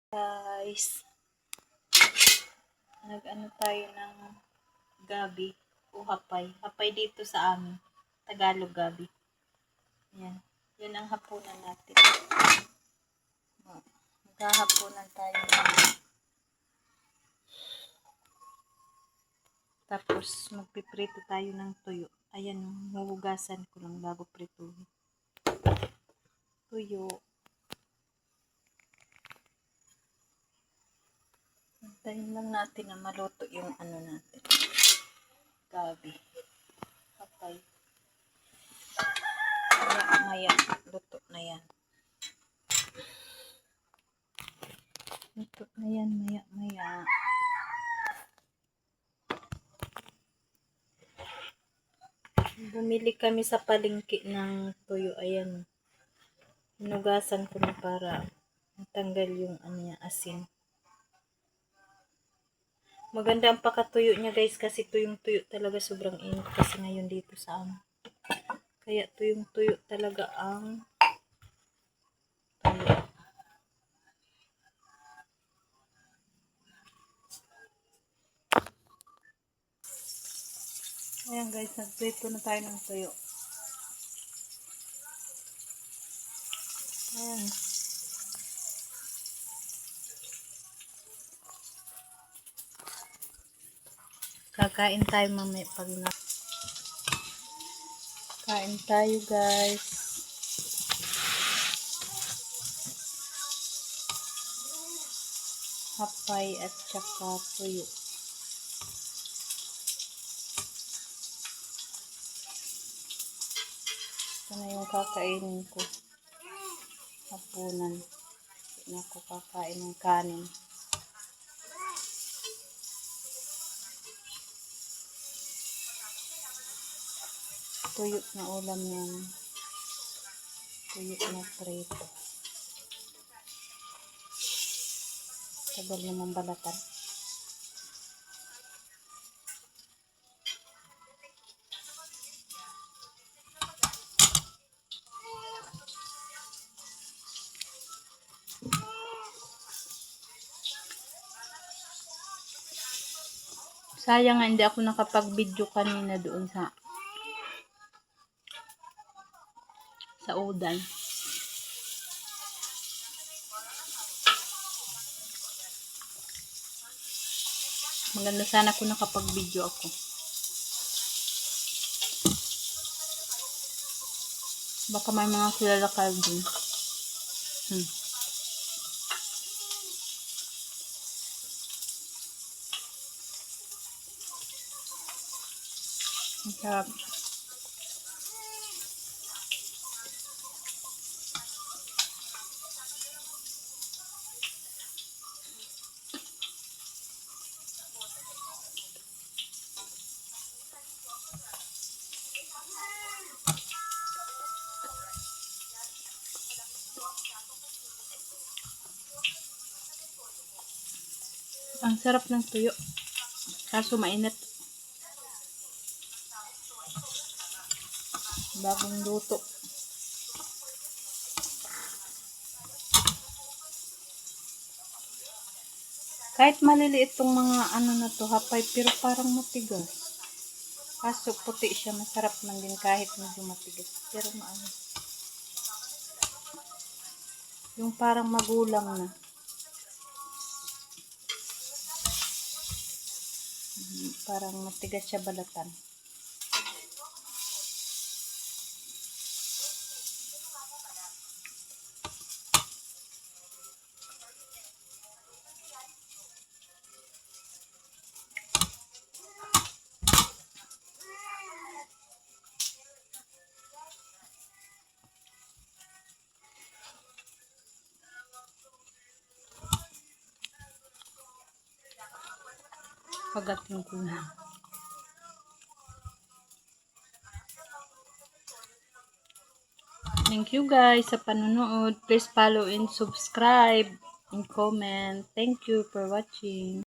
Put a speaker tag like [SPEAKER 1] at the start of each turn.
[SPEAKER 1] Guys, nag-ano tayo ng gabi o hapay. Hapay dito sa amin. Tagalog gabi. Yan. Yan ang hapunan natin. Maghahapunan tayo. Tapos magpiprito tayo ng tuyo. Ayan, huhugasan ko lang bago prituhin. Tuyo. Antayin lang natin na maluto yung ano natin. Gabi. Hapay. Maya, luto na yan. Luto na yan, maya. Bumili kami sa palengke ng tuyo. Ayan. Hinugasan ko na para matanggal yung asin. Maganda ang pakatuyo niya guys kasi tuyong-tuyo talaga, sobrang init kasi ngayon dito sa amin. Kaya tuyong-tuyo talaga ang tuyo. Ayan guys, nagprito na tayo ng tuyo. Ayan. Kakain tayo mamaya pag kain tayo guys. Hapay at saka tuyo. Ito na yung kakainin ko. Hapunan. Hindi na ako kakain ng kanin. Tuyo na ulam yan. Tuyo na prito. Tagal naman balatan. Sayang nga hindi ako nakapag-video kanina doon sa udan. Maganda sana kung nakapag-video ako. Baka may mga kilala ka dun. Ang sarap. Ang sarap ng tuyo. Kaso mainit. Bagong luto. Kahit maliliit tong mga ano na to, hapay, pero parang matigas. Kaso puti siya, masarap man din kahit medyo matigas. Pero maano. Yung parang magulang na. Parang matigas siya balatan. Pagatin ko na. Thank you guys sa panonood. Please follow and subscribe and comment. Thank you for watching.